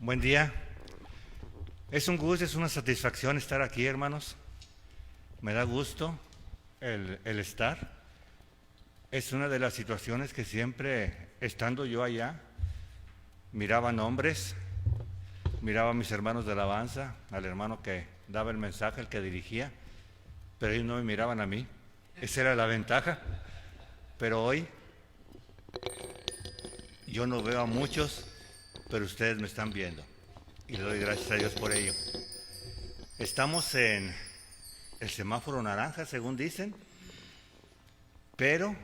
Buen día. Es un gusto, es una satisfacción estar aquí, hermanos. Me da gusto el estar. Es una de las situaciones que siempre, estando yo allá, miraba nombres, miraba a mis hermanos de alabanza, al hermano que daba el mensaje, el que dirigía, pero ellos no me miraban a mí. Esa era la ventaja. Pero hoy yo no veo a muchos, pero ustedes me están viendo. Y le doy gracias a Dios por ello. Estamos en el semáforo naranja, según dicen, pero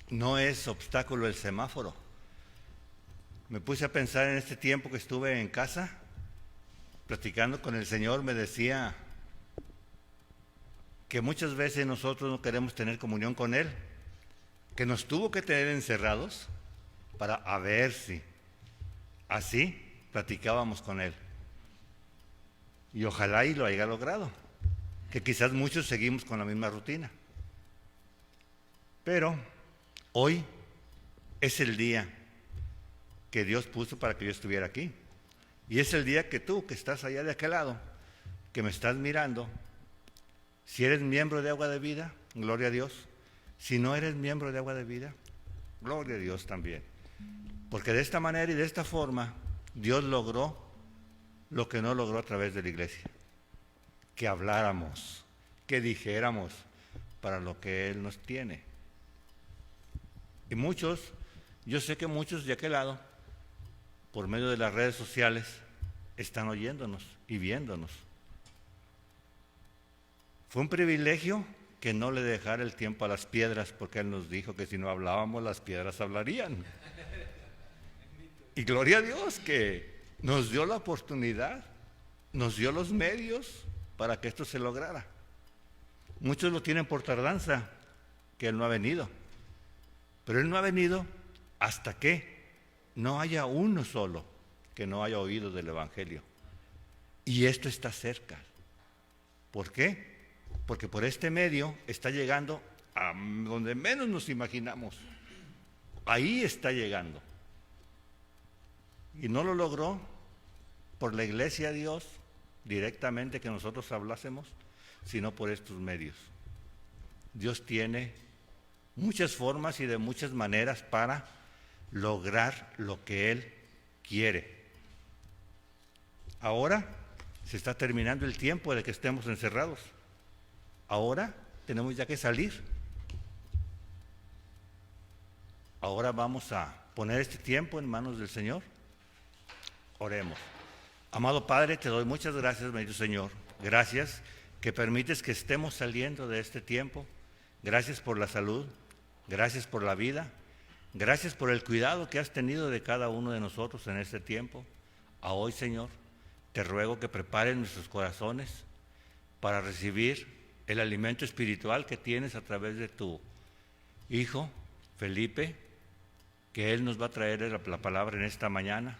no es obstáculo el semáforo. Me puse a pensar en este tiempo que estuve en casa, platicando con el Señor, me decía que muchas veces nosotros no queremos tener comunión con Él, que nos tuvo que tener encerrados para a ver si así platicábamos con Él. Y ojalá y lo haya logrado, que quizás muchos seguimos con la misma rutina. Pero hoy es el día que Dios puso para que yo estuviera aquí. Y es el día que tú, que estás allá de aquel lado, que me estás mirando, si eres miembro de Agua de Vida, gloria a Dios. Si no eres miembro de Agua de Vida, gloria a Dios también. Porque de esta manera y de esta forma, Dios logró lo que no logró a través de la iglesia. Que habláramos, que dijéramos para lo que Él nos tiene. Y muchos, yo sé que muchos de aquel lado, por medio de las redes sociales, están oyéndonos y viéndonos. Fue un privilegio que no le dejara el tiempo a las piedras, porque Él nos dijo que si no hablábamos, las piedras hablarían. Y gloria a Dios que nos dio la oportunidad, nos dio los medios para que esto se lograra. Muchos lo tienen por tardanza, que Él no ha venido. Pero Él no ha venido hasta que no haya uno solo que no haya oído del Evangelio. Y esto está cerca. ¿Por qué? Porque por este medio está llegando a donde menos nos imaginamos. Ahí está llegando. Y no lo logró por la iglesia de Dios directamente que nosotros hablásemos, sino por estos medios. Dios tiene muchas formas y de muchas maneras para lograr lo que Él quiere. Ahora se está terminando el tiempo de que estemos encerrados. Ahora tenemos ya que salir. Ahora vamos a poner este tiempo en manos del Señor. Oremos. Amado Padre, te doy muchas gracias, bendito Señor. Gracias que permites que estemos saliendo de este tiempo. Gracias por la salud. Gracias por la vida. Gracias por el cuidado que has tenido de cada uno de nosotros en este tiempo. A hoy, Señor, te ruego que prepares nuestros corazones para recibir el alimento espiritual que tienes a través de tu Hijo, Felipe, que Él nos va a traer la palabra en esta mañana.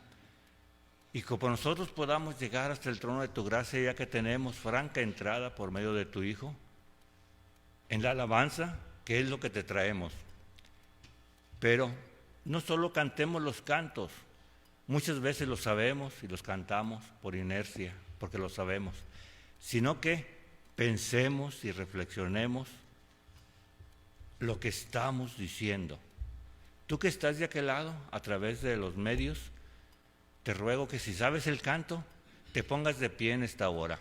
Y que nosotros podamos llegar hasta el trono de tu gracia, ya que tenemos franca entrada por medio de tu Hijo, en la alabanza, que es lo que te traemos. Pero no solo cantemos los cantos, muchas veces los sabemos y los cantamos por inercia, porque lo sabemos, sino que pensemos y reflexionemos lo que estamos diciendo. Tú que estás de aquel lado, a través de los medios, te ruego que si sabes el canto, te pongas de pie en esta hora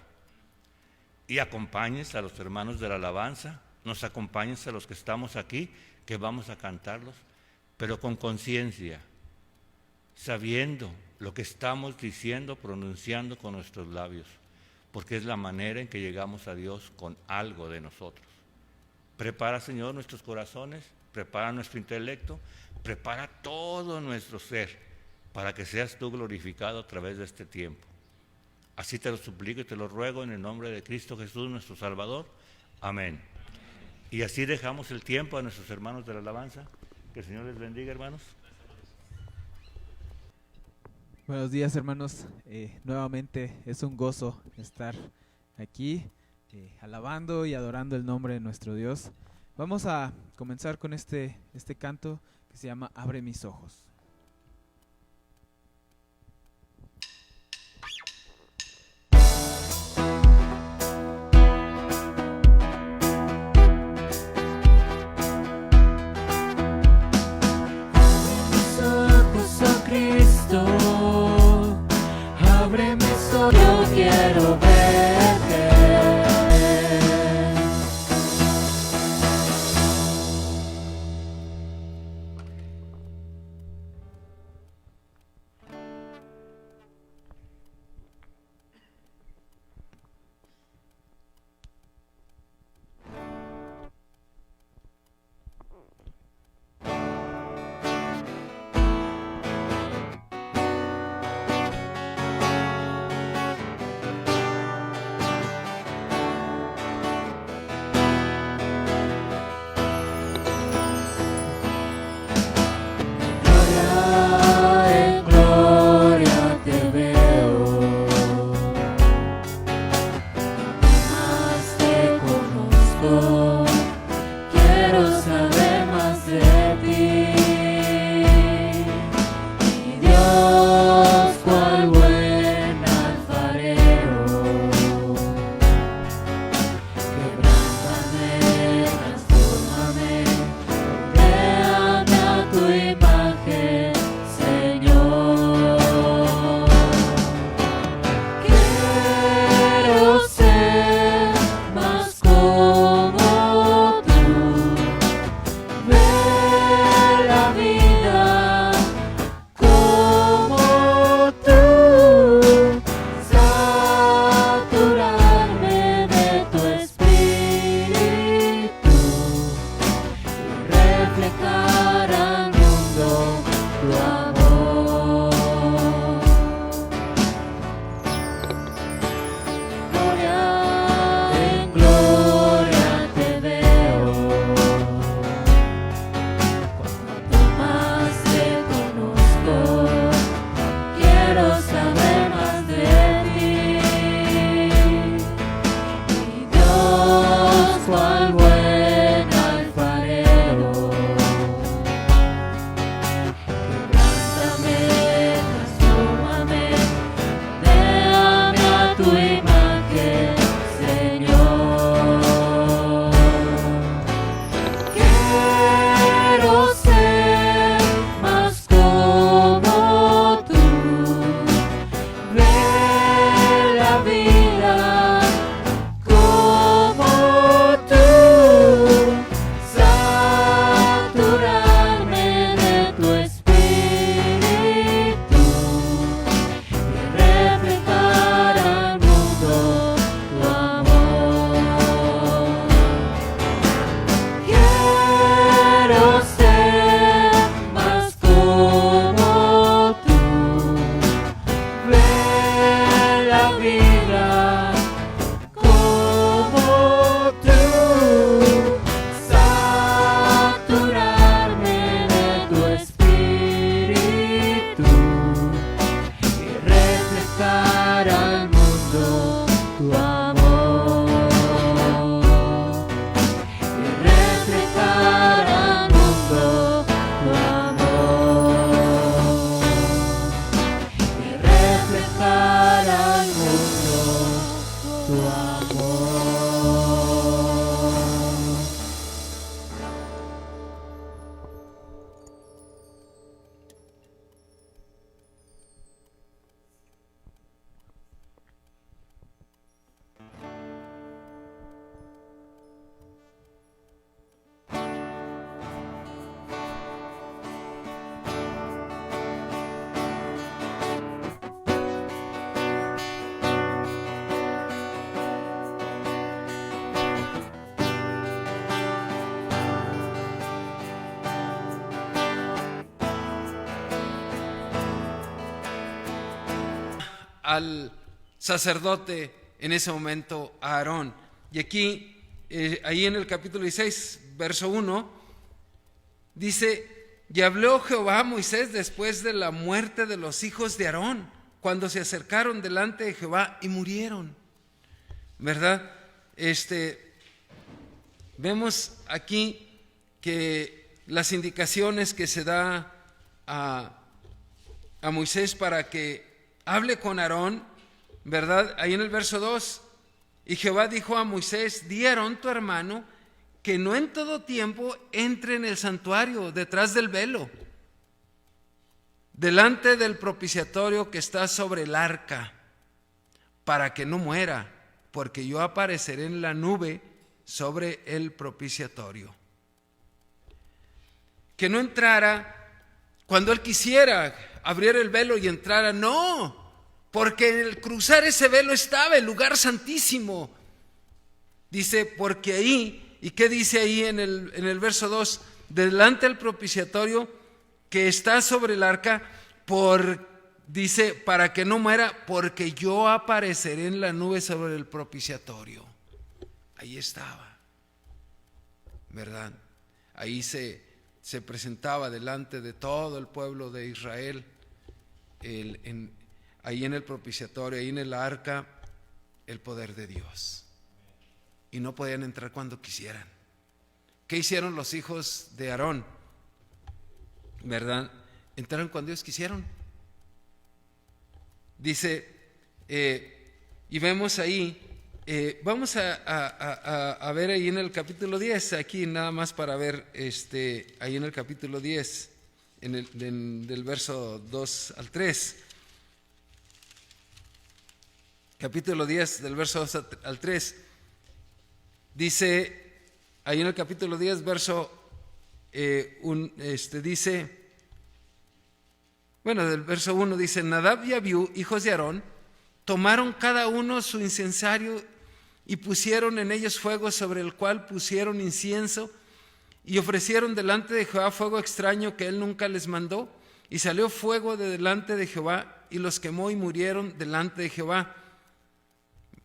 y acompañes a los hermanos de la alabanza, nos acompañes a los que estamos aquí, que vamos a cantarlos, pero con conciencia, sabiendo lo que estamos diciendo, pronunciando con nuestros labios, porque es la manera en que llegamos a Dios con algo de nosotros. Prepara, Señor, nuestros corazones, prepara nuestro intelecto, prepara todo nuestro ser, para que seas tú glorificado a través de este tiempo. Así te lo suplico y te lo ruego en el nombre de Cristo Jesús, nuestro Salvador. Amén. Y así dejamos el tiempo a nuestros hermanos de la alabanza. Que el Señor les bendiga, hermanos. Buenos días, hermanos. Nuevamente es un gozo estar aquí alabando y adorando el nombre de nuestro Dios. Vamos a comenzar con este canto que se llama Abre mis ojos. Cristo, abre mis ojos, yo quiero verte. En gloria te veo, más te conozco, quiero saber más de ti. Mi Dios, cual buen alfarero, quebrántame, transfórmame, moldéame a tu imagen, Señor. Quiero ser más como tú, ver la vida como tú, saturarme de tu espíritu y reflejar al mundo tu amor. En gloria te veo, cuanto más te conozco, quiero saber más de ti. Mi Dios, cual buen alfarero, quebrántame, transfórmame, déjame a tu imagen, Señor. Quiero ser más como tú, ver la vida como tú, saturarme de tu espíritu y reflejar al mundo tu amor. Quiero ser más como tú, ver la vida como tú, saturarme de tu espíritu y reflejar al mundo tu amor. Y reflejar al mundo tu amor. Y reflejar al mundo tu amor. Al sacerdote en ese momento, a Aarón. Y aquí, ahí en el capítulo 16, verso 1, dice: y habló Jehová a Moisés después de la muerte de los hijos de Aarón, cuando se acercaron delante de Jehová y murieron. ¿Verdad? Vemos aquí que las indicaciones que se da a Moisés para que hable con Aarón, ¿verdad? Ahí en el verso 2, y Jehová dijo a Moisés: di a Aarón tu hermano que no en todo tiempo entre en el santuario detrás del velo, delante del propiciatorio que está sobre el arca, para que no muera, porque yo apareceré en la nube sobre el propiciatorio. Que no entrara cuando él quisiera, abriera el velo y entrara, no, porque en el cruzar ese velo estaba el lugar santísimo. Dice, porque ahí, ¿y qué dice ahí en el verso 2? Delante del propiciatorio que está sobre el arca, dice, para que no muera, porque yo apareceré en la nube sobre el propiciatorio. Ahí estaba, ¿verdad? Ahí se presentaba delante de todo el pueblo de Israel, ahí en el propiciatorio, ahí en el arca, el poder de Dios. Y no podían entrar cuando quisieran. ¿Qué hicieron los hijos de Aarón? ¿Verdad? Entraron cuando ellos quisieron. Dice, y vemos ahí, vamos a ver ahí en el capítulo 10, aquí nada más para ver, ahí en el capítulo 10, del verso 2 al 3. Capítulo 10, del verso 2 al 3. Dice, ahí en el capítulo 10, verso dice, bueno, del verso 1 dice, Nadab y Abiú, hijos de Aarón, tomaron cada uno su incensario y pusieron en ellos fuego sobre el cual pusieron incienso y ofrecieron delante de Jehová fuego extraño que él nunca les mandó, y salió fuego de delante de Jehová y los quemó y murieron delante de Jehová.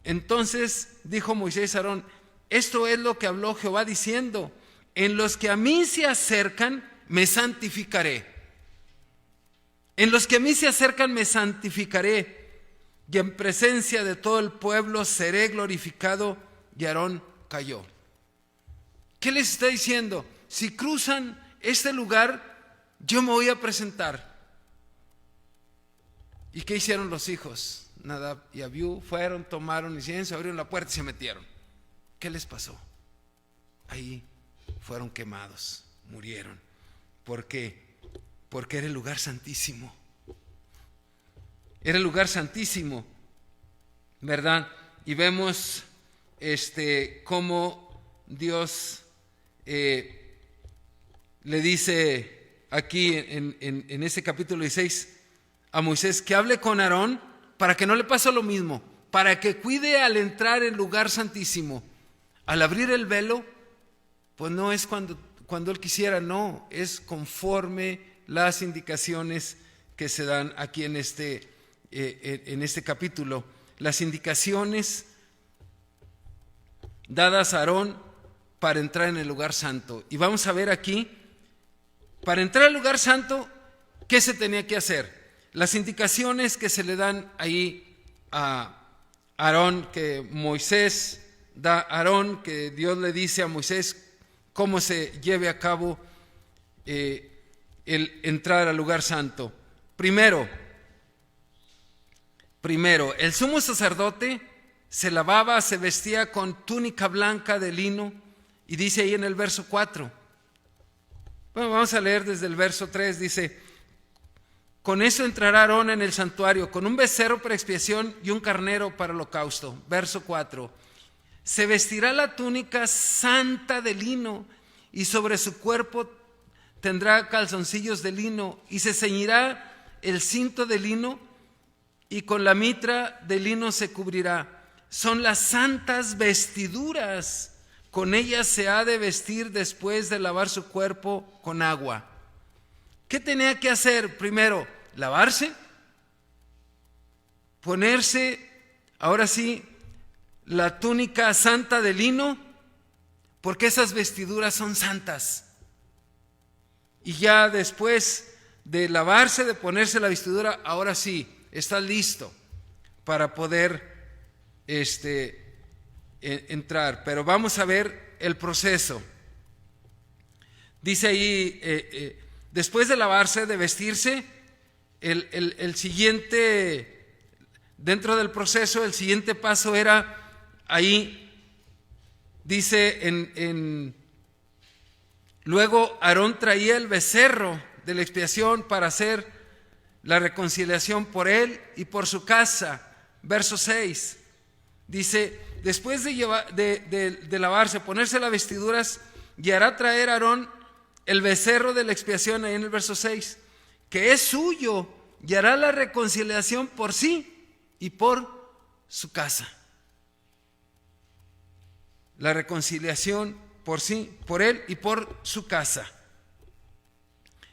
Entonces dijo Moisés a Aarón, esto es lo que habló Jehová diciendo, en los que a mí se acercan me santificaré. En los que a mí se acercan me santificaré, y en presencia de todo el pueblo seré glorificado. Y Aarón cayó. ¿Qué les está diciendo? Si cruzan este lugar, yo me voy a presentar. ¿Y qué hicieron los hijos? Nadab y Abiú fueron, tomaron incienso, abrieron la puerta y se metieron. ¿Qué les pasó? Ahí fueron quemados, murieron. ¿Por qué? Porque era el lugar santísimo. Era el lugar santísimo, ¿verdad? Y vemos cómo Dios le dice aquí en ese capítulo 16 a Moisés que hable con Aarón para que no le pase lo mismo, para que cuide al entrar en el lugar santísimo. Al abrir el velo, pues no es cuando él quisiera, no, es conforme las indicaciones que se dan aquí en este capítulo, las indicaciones dadas a Aarón para entrar en el lugar santo. Y vamos a ver aquí, para entrar al lugar santo, ¿qué se tenía que hacer? Las indicaciones que se le dan ahí a Aarón, que Moisés da a Aarón, que Dios le dice a Moisés cómo se lleve a cabo el entrar al lugar santo. Primero, el sumo sacerdote se lavaba, se vestía con túnica blanca de lino, y dice ahí en el verso 4. Bueno, vamos a leer desde el verso 3, dice, con eso entrará Aarón en el santuario, con un becerro para expiación y un carnero para holocausto. Verso 4, se vestirá la túnica santa de lino, y sobre su cuerpo tendrá calzoncillos de lino, y se ceñirá el cinto de lino, y con la mitra de lino se cubrirá. Son las santas vestiduras, con ellas se ha de vestir después de lavar su cuerpo con agua. ¿Qué tenía que hacer? Primero, lavarse, ponerse, ahora sí, la túnica santa de lino, porque esas vestiduras son santas. Y ya después de lavarse, de ponerse la vestidura, ahora sí, está listo para poder entrar. Pero vamos a ver el proceso. Dice ahí, después de lavarse, de vestirse, el siguiente, dentro del proceso, el siguiente paso era ahí, dice luego Aarón traía el becerro de la expiación para hacer la reconciliación por él y por su casa. Verso 6 dice: después de lavarse, ponerse las vestiduras, y hará traer Aarón el becerro de la expiación, ahí en el verso 6, que es suyo, y hará la reconciliación por sí y por su casa. La reconciliación por sí, por él y por su casa.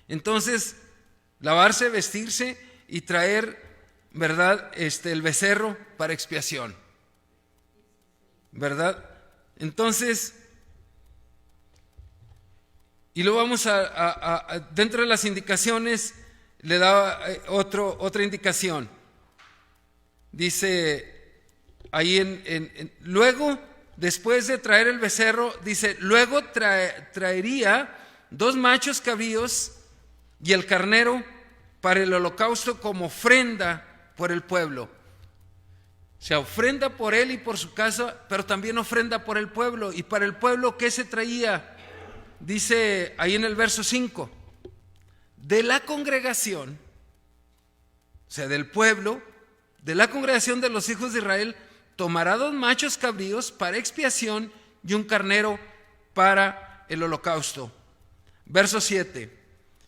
Entonces, lavarse, vestirse y traer, ¿verdad?, el becerro para expiación, ¿verdad? Entonces, y luego vamos dentro de las indicaciones, le da otra indicación. Dice ahí luego, después de traer el becerro, dice, luego traería 2 machos cabríos y el carnero para el holocausto como ofrenda por el pueblo. O sea, ofrenda por él y por su casa, pero también ofrenda por el pueblo. ¿Y para el pueblo qué se traía? Dice ahí en el verso 5, de la congregación, o sea, del pueblo, de la congregación de los hijos de Israel, tomará 2 machos cabríos para expiación y un carnero para el holocausto. Verso 7,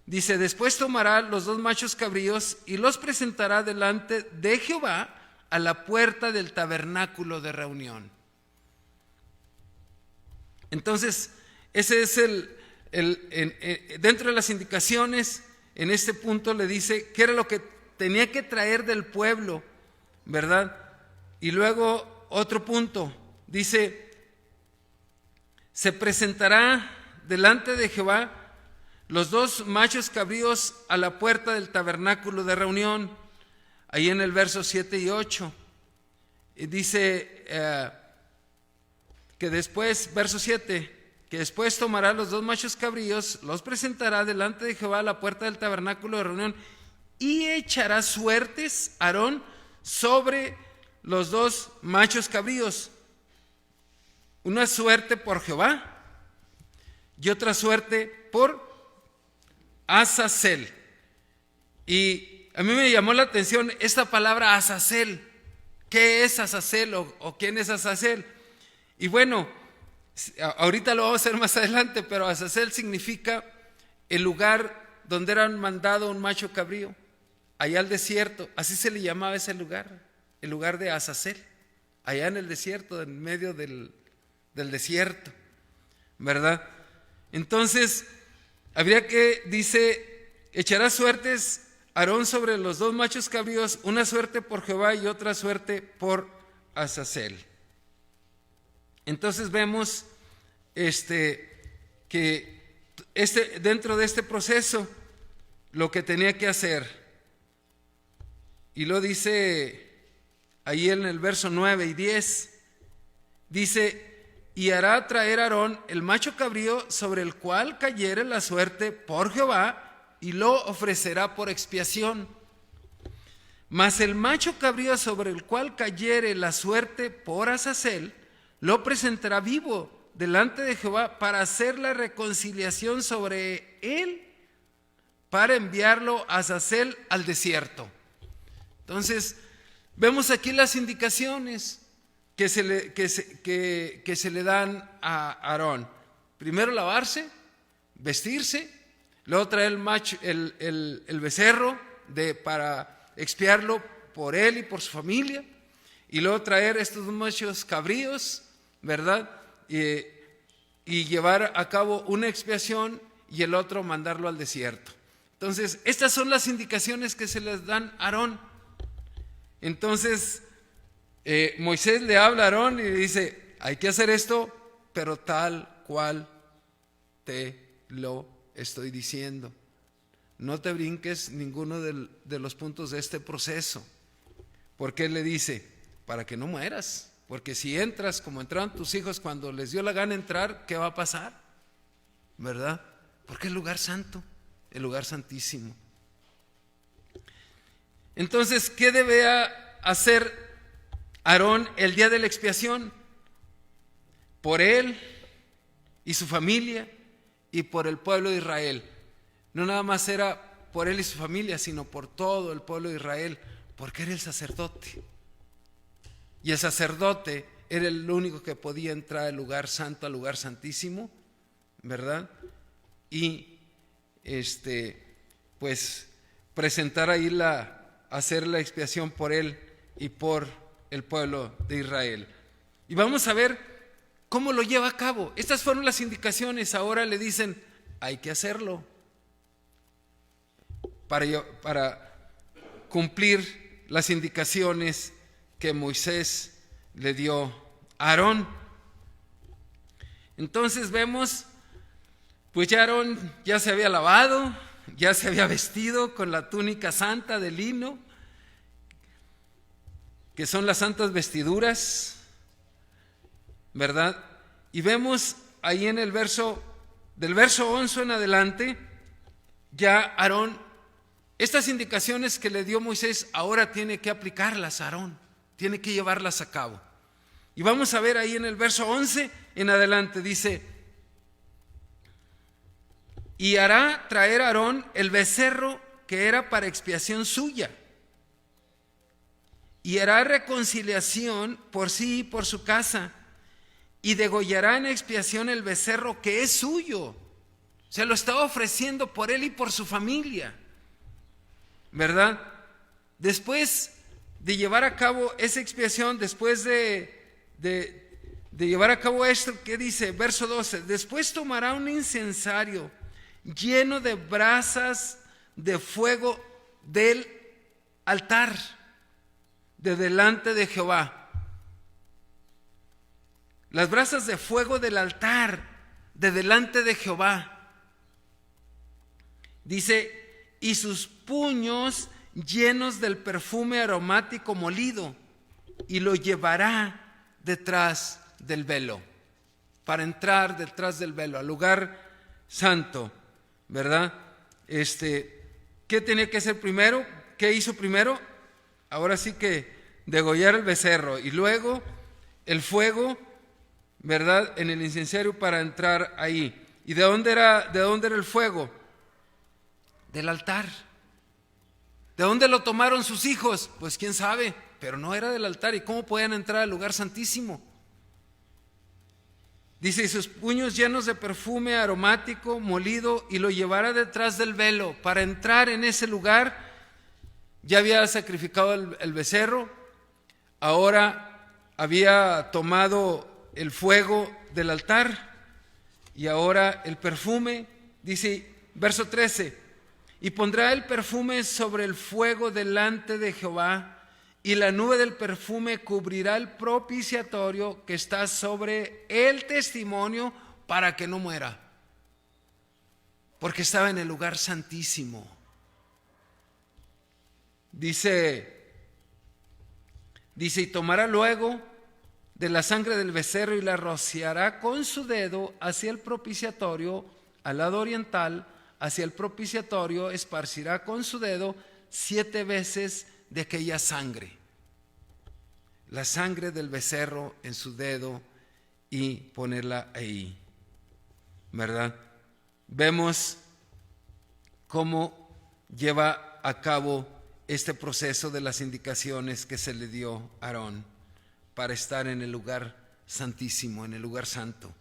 dice, después tomará los 2 machos cabríos y los presentará delante de Jehová a la puerta del tabernáculo de reunión. Entonces, ese es dentro de las indicaciones. En este punto le dice qué era lo que tenía que traer del pueblo, ¿verdad? Y luego otro punto, dice, se presentará delante de Jehová los 2 machos cabríos a la puerta del tabernáculo de reunión, ahí en el verso 7 y 8. Y dice que después, verso 7, que después tomará los 2 machos cabríos, los presentará delante de Jehová a la puerta del tabernáculo de reunión y echará suertes Aarón sobre los 2 machos cabríos. Una suerte por Jehová y otra suerte por Azazel. Y a mí me llamó la atención esta palabra Azazel. ¿Qué es Azazel o quién es Azazel? Y bueno, ahorita lo vamos a hacer más adelante, pero Azazel significa el lugar donde eran mandado un macho cabrío, allá al desierto. Así se le llamaba ese lugar, el lugar de Azazel, allá en el desierto, en medio del desierto, ¿verdad? Entonces, habría que, dice, echará suertes Aarón sobre los 2 machos cabríos, una suerte por Jehová y otra suerte por Azazel. Entonces vemos que dentro de este proceso lo que tenía que hacer, y lo dice ahí en el verso 9 y 10, dice, y hará traer Aarón el macho cabrío sobre el cual cayere la suerte por Jehová y lo ofrecerá por expiación. Mas el macho cabrío sobre el cual cayere la suerte por Azazel lo presentará vivo delante de Jehová para hacer la reconciliación sobre él, para enviarlo a Azazel al desierto. Entonces, vemos aquí las indicaciones que se le dan a Aarón. Primero lavarse, vestirse, luego traer el becerro para expiarlo por él y por su familia, y luego traer estos 2 machos cabríos, ¿verdad? Y llevar a cabo una expiación y el otro mandarlo al desierto. Entonces, estas son las indicaciones que se les dan a Aarón. Entonces, Moisés le habla a Aarón y le dice, hay que hacer esto, pero tal cual te lo estoy diciendo. No te brinques ninguno de los puntos de este proceso. Porque él le dice, para que no mueras. Porque si entras como entraron tus hijos cuando les dio la gana entrar, ¿qué va a pasar? ¿Verdad? Porque es el lugar santo, el lugar santísimo. Entonces, ¿qué debe hacer Aarón el día de la expiación? Por él y su familia y por el pueblo de Israel. No nada más era por él y su familia, sino por todo el pueblo de Israel, porque era el sacerdote. Y el sacerdote era el único que podía entrar al lugar santo, al lugar santísimo, ¿verdad? Y pues presentar ahí hacer la expiación por él y por el pueblo de Israel. Y vamos a ver cómo lo lleva a cabo. Estas fueron las indicaciones. Ahora le dicen, hay que hacerlo para cumplir las indicaciones que Moisés le dio a Aarón. Entonces vemos, pues ya Aarón ya se había lavado, ya se había vestido con la túnica santa de lino, que son las santas vestiduras, ¿verdad? Y vemos ahí en el del verso 11 en adelante, ya Aarón, estas indicaciones que le dio Moisés, ahora tiene que aplicarlas Aarón, tiene que llevarlas a cabo. Y vamos a ver ahí en el verso 11 en adelante, dice: y hará traer a Aarón el becerro que era para expiación suya, y hará reconciliación por sí y por su casa, y degollará en expiación el becerro que es suyo. Se lo estaba ofreciendo por él y por su familia, ¿verdad? Después de llevar a cabo esa expiación, después de llevar a cabo esto, ¿qué dice? Verso 12: después tomará un incensario lleno de brasas de fuego del altar de delante de Jehová. Las brasas de fuego del altar de delante de Jehová. Dice: y sus puños llenos del perfume aromático molido, y lo llevará detrás del velo, para entrar detrás del velo al lugar santo, ¿verdad? ¿Qué tenía que hacer primero? ¿Qué hizo primero? Ahora sí que degollar el becerro y luego el fuego, ¿verdad? En el incensario para entrar ahí. ¿Y de dónde era el fuego? Del altar. ¿De dónde lo tomaron sus hijos? Pues quién sabe, pero no era del altar. ¿Y cómo podían entrar al lugar santísimo? Dice: y sus puños llenos de perfume aromático molido, y lo llevará detrás del velo. Para entrar en ese lugar, ya había sacrificado el becerro, ahora había tomado el fuego del altar, y ahora el perfume. Dice, verso 13: y pondrá el perfume sobre el fuego delante de Jehová, y la nube del perfume cubrirá el propiciatorio que está sobre el testimonio, para que no muera, porque estaba en el lugar santísimo. Dice, y tomará luego de la sangre del becerro y la rociará con su dedo hacia el propiciatorio, al lado oriental, hacia el propiciatorio, esparcirá con su dedo 7 veces de aquella sangre, la sangre del becerro en su dedo, y ponerla ahí, ¿verdad? Vemos cómo lleva a cabo este proceso de las indicaciones que se le dio a Aarón para estar en el lugar santísimo, en el lugar santo.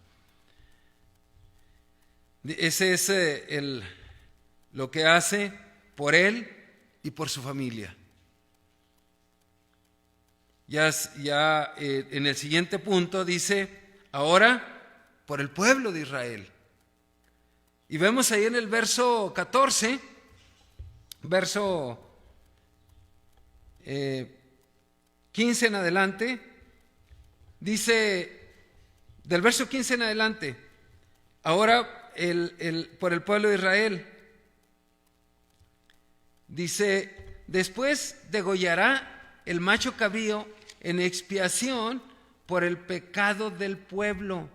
Ese es lo que hace por él y por su familia. Ya en el siguiente punto dice, ahora por el pueblo de Israel. Y vemos ahí en el verso 14, verso 15 en adelante, dice, del verso 15 en adelante, ahora por el pueblo de Israel, dice, después degollará el macho cabrío en expiación por el pecado del pueblo,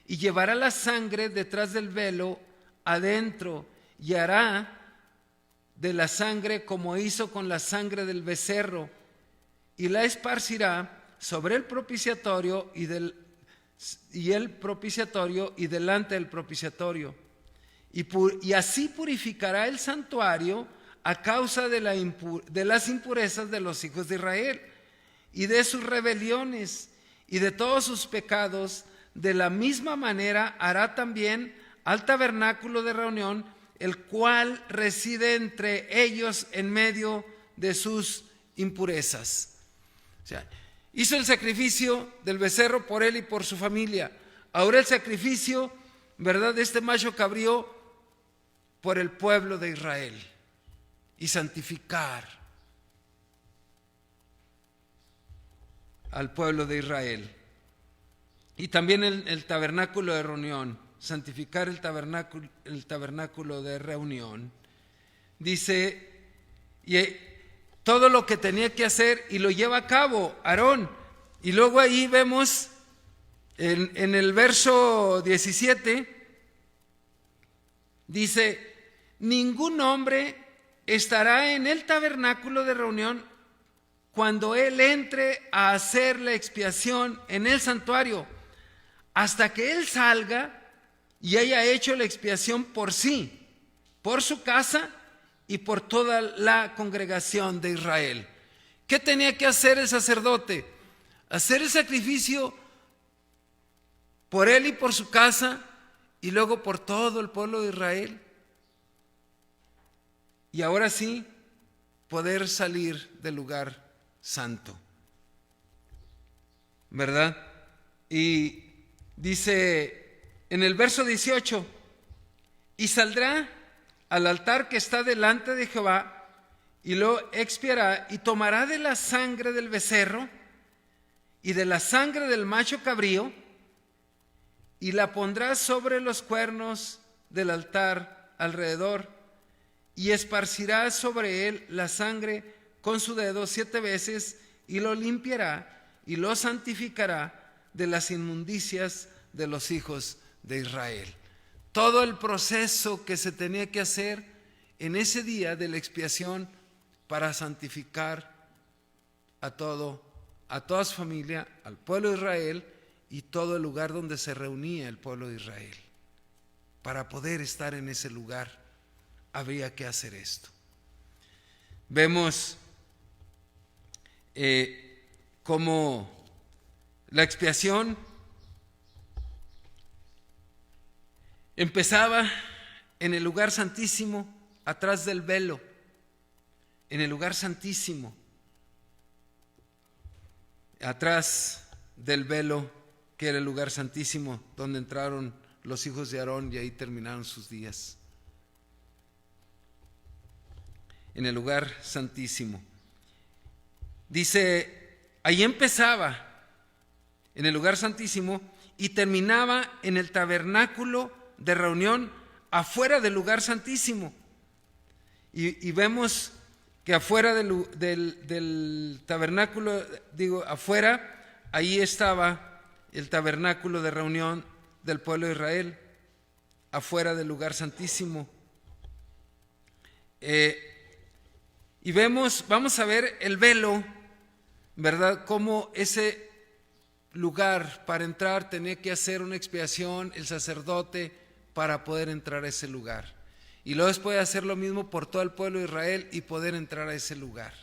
y llevará la sangre detrás del velo adentro, y hará de la sangre como hizo con la sangre del becerro, y la esparcirá sobre el propiciatorio y el propiciatorio y delante del propiciatorio, y así purificará el santuario a causa de las impurezas de los hijos de Israel y de sus rebeliones y de todos sus pecados. De la misma manera hará también al tabernáculo de reunión, el cual reside entre ellos en medio de sus impurezas. O sea, hizo el sacrificio del becerro por él y por su familia. Ahora el sacrificio, ¿verdad?, de este macho cabrío por el pueblo de Israel, y santificar al pueblo de Israel. Y también el tabernáculo de reunión, santificar el tabernáculo de reunión. Dice, y todo lo que tenía que hacer, y lo lleva a cabo Aarón. Y luego ahí vemos en el verso 17, dice, ningún hombre estará en el tabernáculo de reunión cuando él entre a hacer la expiación en el santuario, hasta que él salga y haya hecho la expiación por sí, por su casa y por toda la congregación de Israel. ¿Qué tenía que hacer el sacerdote? Hacer el sacrificio por él y por su casa, y luego por todo el pueblo de Israel. Y ahora sí, poder salir del lugar santo, ¿verdad? Y dice en el verso 18, y saldrá al altar que está delante de Jehová, y lo expiará, y tomará de la sangre del becerro y de la sangre del macho cabrío, y la pondrá sobre los cuernos del altar alrededor, y esparcirá sobre él la sangre con su dedo 7 veces, y lo limpiará y lo santificará de las inmundicias de los hijos de Israel. Todo el proceso que se tenía que hacer en ese día de la expiación para santificar a toda su familia, al pueblo de Israel y todo el lugar donde se reunía el pueblo de Israel. Para poder estar en ese lugar habría que hacer esto. Vemos cómo la expiación empezaba en el lugar santísimo, atrás del velo, en el lugar santísimo, atrás del velo, que era el lugar santísimo, donde entraron los hijos de Aarón y ahí terminaron sus días. En el lugar santísimo. Dice, ahí empezaba en el lugar santísimo y terminaba en el tabernáculo de reunión afuera del lugar santísimo. Y vemos que afuera del tabernáculo, afuera, ahí estaba el tabernáculo de reunión del pueblo de Israel, afuera del lugar santísimo. Y vamos a ver el velo, ¿verdad? Cómo ese lugar para entrar tenía que hacer una expiación el sacerdote para poder entrar a ese lugar. Y luego después hacer lo mismo por todo el pueblo de Israel y poder entrar a ese lugar.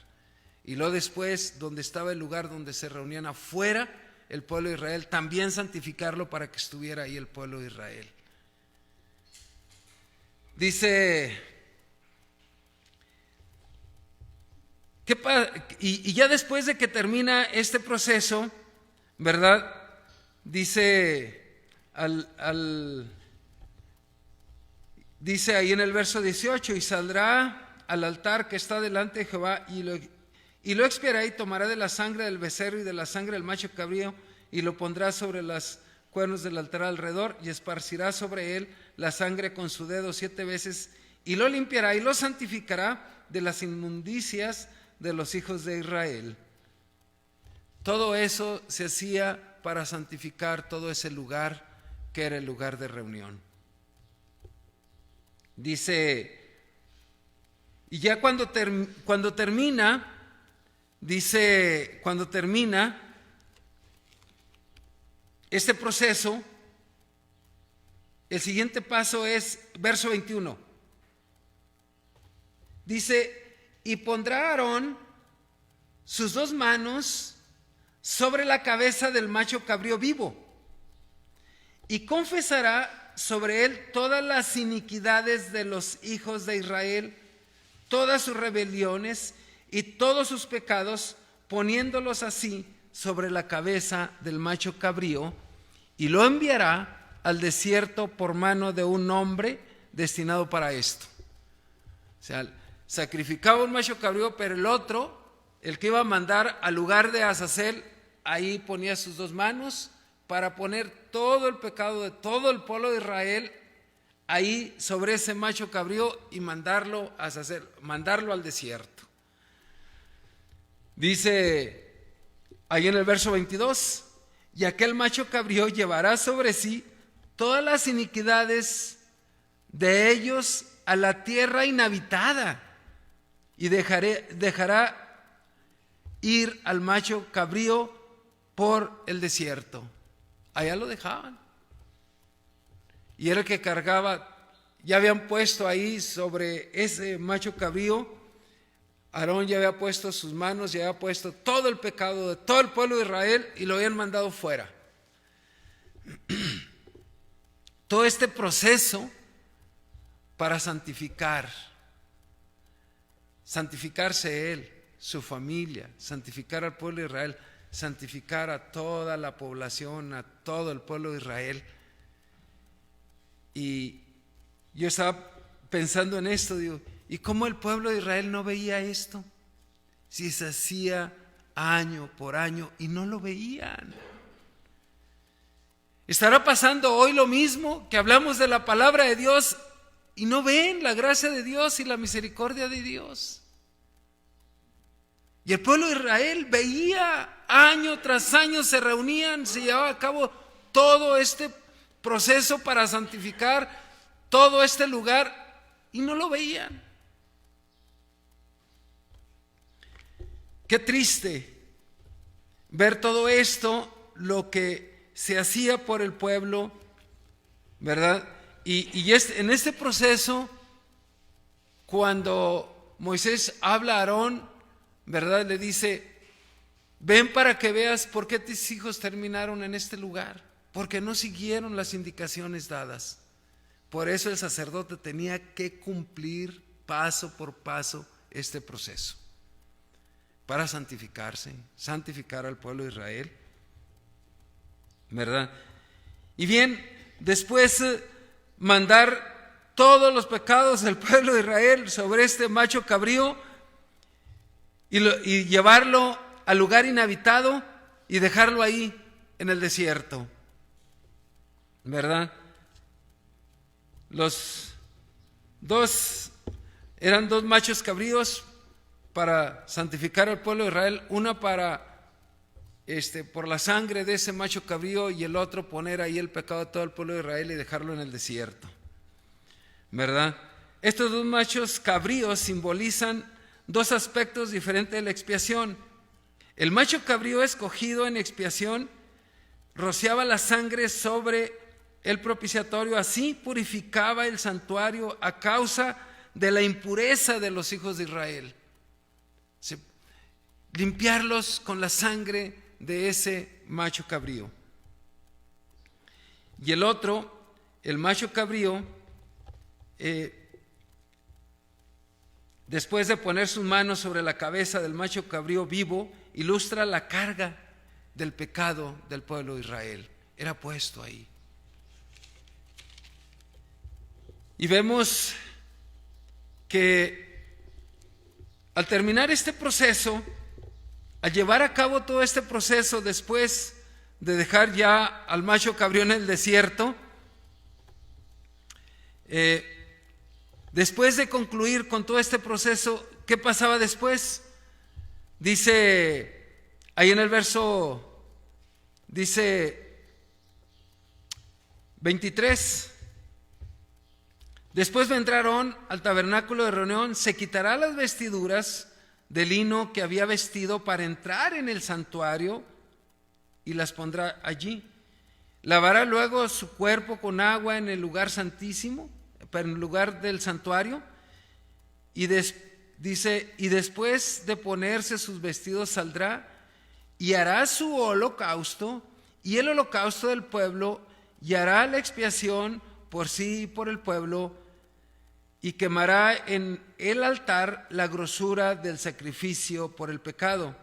Y luego después, donde estaba el lugar donde se reunían afuera el pueblo de Israel, también santificarlo para que estuviera ahí el pueblo de Israel. Dice, y ya después de que termina este proceso, ¿verdad? Dice dice ahí en el verso 18, y saldrá al altar que está delante de Jehová y lo expiará y tomará de la sangre del becerro y de la sangre del macho cabrío y lo pondrá sobre los cuernos del altar alrededor y esparcirá sobre él la sangre con su dedo 7 veces y lo limpiará y lo santificará de las inmundicias de los hijos de Israel. Todo eso se hacía para santificar todo ese lugar que era el lugar de reunión. Dice, y ya cuando termina, dice, cuando termina este proceso, el siguiente paso es verso 21. Dice, y pondrá Aarón sus 2 manos sobre la cabeza del macho cabrío vivo y confesará sobre él todas las iniquidades de los hijos de Israel, todas sus rebeliones y todos sus pecados, poniéndolos así sobre la cabeza del macho cabrío, y lo enviará al desierto por mano de un hombre destinado para esto. O sea, sacrificaba un macho cabrío, pero el otro, el que iba a mandar al lugar de Azazel, ahí ponía sus 2 manos para poner todo el pecado de todo el pueblo de Israel ahí sobre ese macho cabrío y mandarlo a Azazel, mandarlo al desierto. Dice ahí en el verso 22, y aquel macho cabrío llevará sobre sí todas las iniquidades de ellos a la tierra inhabitada, y dejará ir al macho cabrío por el desierto. Allá lo dejaban. Y era el que cargaba, ya habían puesto ahí sobre ese macho cabrío, Aarón ya había puesto sus manos, ya había puesto todo el pecado de todo el pueblo de Israel y lo habían mandado fuera. Todo este proceso para santificarse él, su familia, santificar al pueblo de Israel, santificar a toda la población, a todo el pueblo de Israel. Y yo estaba pensando en esto, digo, ¿y cómo el pueblo de Israel no veía esto? Si se hacía año por año y no lo veían. ¿Estará pasando hoy lo mismo, que hablamos de la palabra de Dios y no ven la gracia de Dios y la misericordia de Dios? Y el pueblo de Israel veía año tras año, se reunían, se llevaba a cabo todo este proceso para santificar todo este lugar y no lo veían. Qué triste ver todo esto, lo que se hacía por el pueblo, ¿verdad? Y en este proceso, cuando Moisés habla a Aarón, ¿verdad? Le dice, ven para que veas por qué tus hijos terminaron en este lugar, porque no siguieron las indicaciones dadas. Por eso el sacerdote tenía que cumplir paso por paso este proceso para santificarse, santificar al pueblo de Israel, ¿verdad? Y bien, después mandar todos los pecados del pueblo de Israel sobre este macho cabrío y llevarlo al lugar inhabitado y dejarlo ahí en el desierto, ¿verdad? Eran 2 machos cabríos para santificar al pueblo de Israel, una para por la sangre de ese macho cabrío y el otro poner ahí el pecado de todo el pueblo de Israel y dejarlo en el desierto, ¿verdad? Estos 2 machos cabríos simbolizan 2 aspectos diferentes de la expiación. El macho cabrío escogido en expiación rociaba la sangre sobre el propiciatorio, así purificaba el santuario a causa de la impureza de los hijos de Israel. Limpiarlos con la sangre de ese macho cabrío. Y el otro, el macho cabrío, después de poner sus manos sobre la cabeza del macho cabrío vivo, ilustra la carga del pecado del pueblo de Israel. Era puesto ahí. Y vemos que al terminar este proceso, al llevar a cabo todo este proceso, después de dejar ya al macho cabrío en el desierto, después de concluir con todo este proceso, ¿qué pasaba después? Dice ahí en el verso, dice 23, después vendrá Aarón al tabernáculo de reunión, se quitará las vestiduras de lino que había vestido para entrar en el santuario y las pondrá allí. Lavará luego su cuerpo con agua en el lugar santísimo, en el lugar del santuario, y dice, y después de ponerse sus vestidos saldrá y hará su holocausto y el holocausto del pueblo, y hará la expiación por sí y por el pueblo, y quemará en el altar la grosura del sacrificio por el pecado.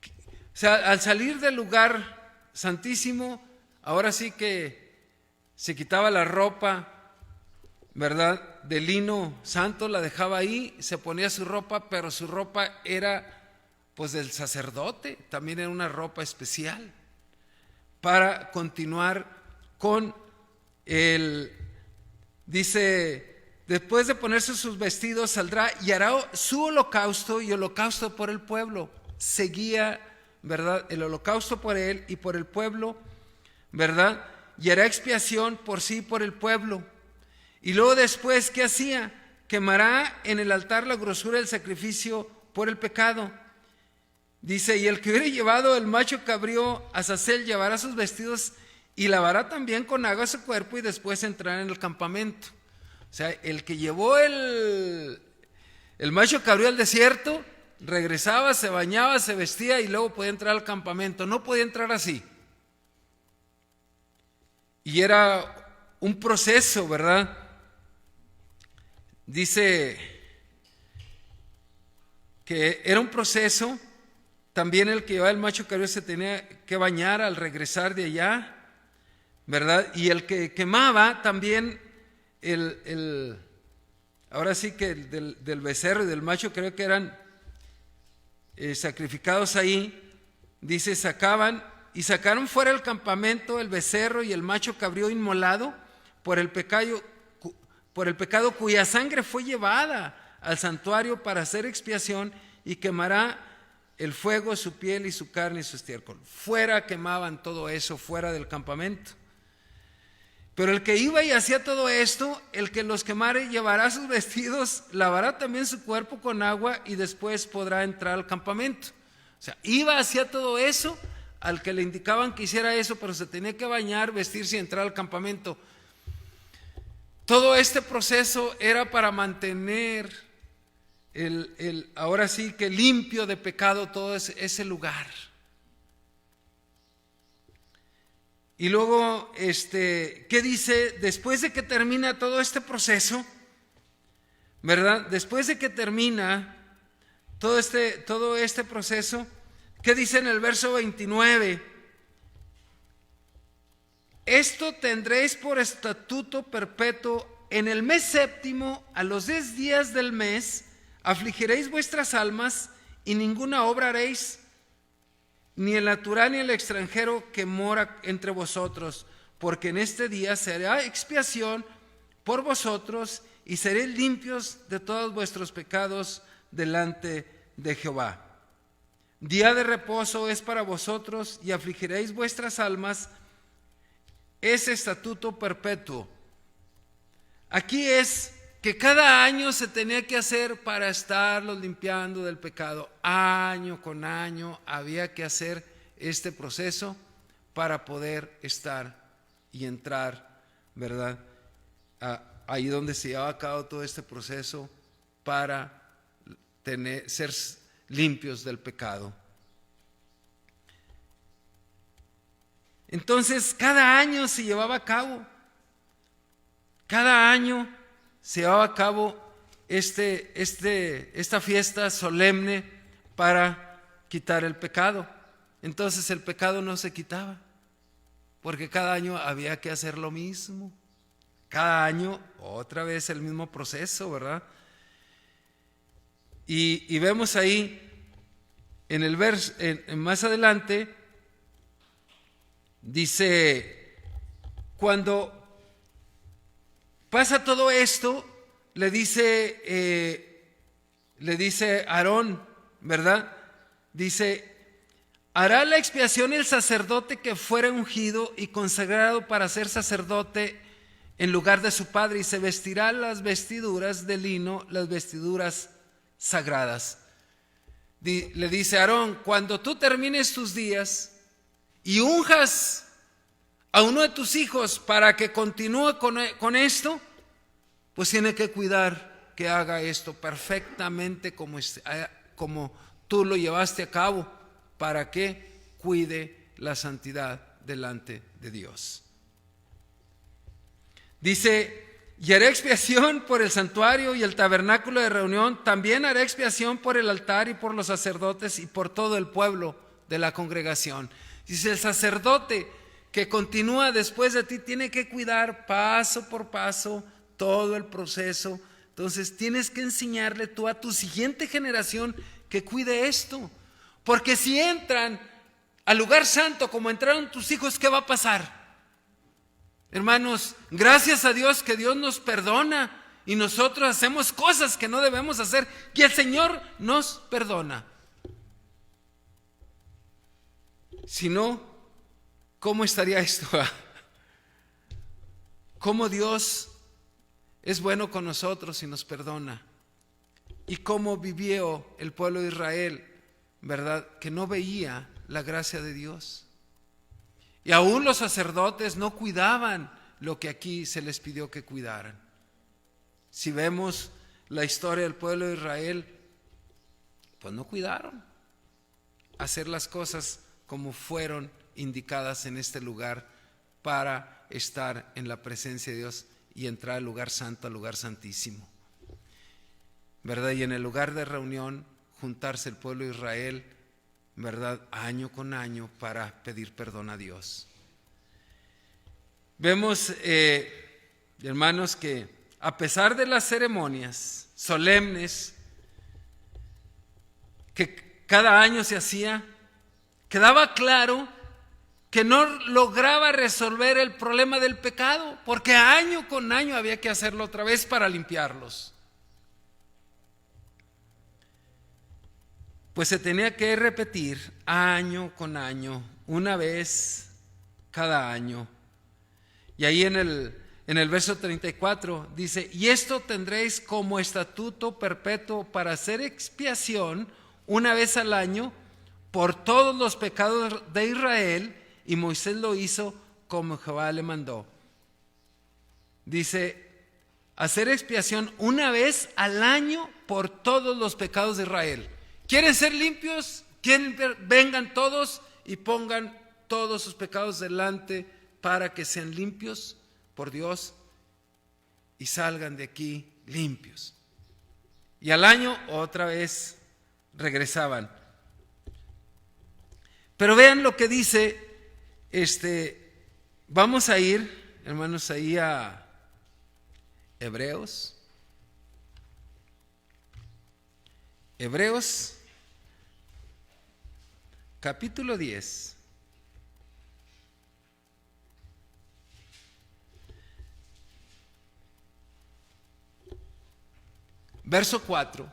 O sea, al salir del lugar santísimo, ahora sí que se quitaba la ropa, ¿verdad?, de lino santo, la dejaba ahí, se ponía su ropa, pero su ropa era pues del sacerdote, también era una ropa especial para continuar con dice, después de ponerse sus vestidos saldrá y hará su holocausto y holocausto por el pueblo. Seguía, ¿verdad?, el holocausto por él y por el pueblo, ¿verdad? Y hará expiación por sí y por el pueblo. Y luego después, ¿qué hacía? Quemará en el altar la grosura del sacrificio por el pecado. Dice, y el que hubiere llevado el macho cabrío a Azazel llevará sus vestidos y lavará también con agua su cuerpo y después entrará en el campamento. O sea, el que llevó el macho cabrío al desierto, regresaba, se bañaba, se vestía y luego podía entrar al campamento. No podía entrar así. Y era un proceso, ¿verdad? Dice que era un proceso. También el que llevaba el macho cabrío se tenía que bañar al regresar de allá, ¿verdad? Y el que quemaba también ahora sí que del becerro y del macho, creo que eran sacrificados ahí. Dice, sacaron fuera del campamento el becerro y el macho cabrío inmolado por el pecado cuya sangre fue llevada al santuario para hacer expiación, y quemará el fuego su piel y su carne y su estiércol. Fuera quemaban todo eso, fuera del campamento. Pero el que iba y hacía todo esto, el que los quemare, llevará sus vestidos, lavará también su cuerpo con agua y después podrá entrar al campamento. O sea, iba, hacía todo eso, al que le indicaban que hiciera eso, pero se tenía que bañar, vestirse y entrar al campamento. Todo este proceso era para mantener ahora sí que limpio de pecado todo ese lugar. Y luego, ¿qué dice? Después de que termina todo este proceso, ¿verdad? Después de que termina todo este proceso, ¿qué dice en el verso 29? Esto tendréis por estatuto perpetuo: en el mes séptimo, a los 10 días del mes, afligiréis vuestras almas y ninguna obra haréis, ni el natural ni el extranjero que mora entre vosotros, porque en este día se hará expiación por vosotros y seréis limpios de todos vuestros pecados delante de Jehová. Día de reposo es para vosotros y afligiréis vuestras almas, es estatuto perpetuo. Aquí es que cada año se tenía que hacer para estarlos limpiando del pecado. Año con año había que hacer este proceso para poder estar y entrar, ¿verdad?, ahí donde se llevaba a cabo todo este proceso para ser limpios del pecado. Entonces, cada año se llevaba a cabo. Cada año se llevaba a cabo esta fiesta solemne para quitar el pecado. Entonces el pecado no se quitaba, porque cada año había que hacer lo mismo. Cada año otra vez el mismo proceso, ¿verdad? Y vemos ahí en el verso, más adelante, dice, cuando pasa todo esto, le dice Aarón, ¿verdad? Dice, hará la expiación el sacerdote que fuera ungido y consagrado para ser sacerdote en lugar de su padre, y se vestirá las vestiduras de lino, las vestiduras sagradas. Le dice Aarón, cuando tú termines tus días y unjas a uno de tus hijos para que continúe con esto, pues tiene que cuidar que haga esto perfectamente como tú lo llevaste a cabo, para que cuide la santidad delante de Dios. Dice: y haré expiación por el santuario y el tabernáculo de reunión, también haré expiación por el altar y por los sacerdotes y por todo el pueblo de la congregación. Dice: el sacerdote que continúa después de ti tiene que cuidar paso por paso todo el proceso. Entonces tienes que enseñarle tú a tu siguiente generación que cuide esto, porque si entran al lugar santo como entraron tus hijos, ¿qué va a pasar? Hermanos, gracias a Dios que Dios nos perdona y nosotros hacemos cosas que no debemos hacer y el Señor nos perdona. Si no, ¿cómo estaría esto? ¿Cómo Dios es bueno con nosotros y nos perdona? ¿Y cómo vivió el pueblo de Israel, verdad? Que no veía la gracia de Dios. Y aún los sacerdotes no cuidaban lo que aquí se les pidió que cuidaran. Si vemos la historia del pueblo de Israel, pues no cuidaron hacer las cosas como fueron indicadas en este lugar para estar en la presencia de Dios y entrar al lugar santo, al lugar santísimo, ¿verdad? Y en el lugar de reunión juntarse el pueblo de Israel, ¿verdad? Año con año para pedir perdón a Dios. Vemos, hermanos, que a pesar de las ceremonias solemnes que cada año se hacía, quedaba claro que no lograba resolver el problema del pecado, porque año con año había que hacerlo otra vez para limpiarlos. Pues se tenía que repetir año con año, una vez cada año. Y ahí en el verso 34 dice: y esto tendréis como estatuto perpetuo para hacer expiación una vez al año por todos los pecados de Israel. Y Moisés lo hizo como Jehová le mandó. Dice: hacer expiación una vez al año por todos los pecados de Israel. ¿Quieren ser limpios? Vengan todos y pongan todos sus pecados delante para que sean limpios por Dios y salgan de aquí limpios. Y al año otra vez regresaban. Pero vean lo que dice, vamos a ir, hermanos, ahí a Hebreos. Hebreos capítulo 10. Verso 4.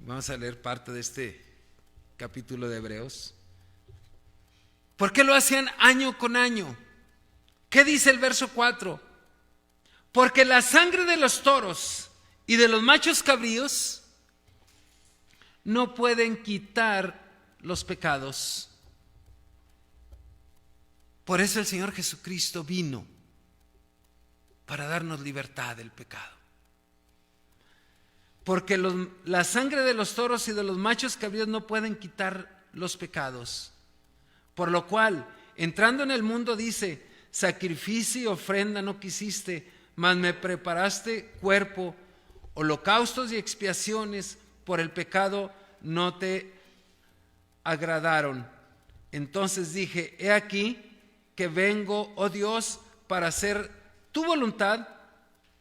Vamos a leer parte de este capítulo de Hebreos. ¿Por qué lo hacían año con año? ¿Qué dice el verso 4? Porque la sangre de los toros y de los machos cabríos no pueden quitar los pecados. Por eso el Señor Jesucristo vino, para darnos libertad del pecado. Porque la sangre de los toros y de los machos cabríos no pueden quitar los pecados. Por lo cual, entrando en el mundo, dice: sacrificio y ofrenda no quisiste, mas me preparaste cuerpo. Holocaustos y expiaciones por el pecado no te agradaron. Entonces dije: he aquí que vengo, oh Dios, para hacer tu voluntad,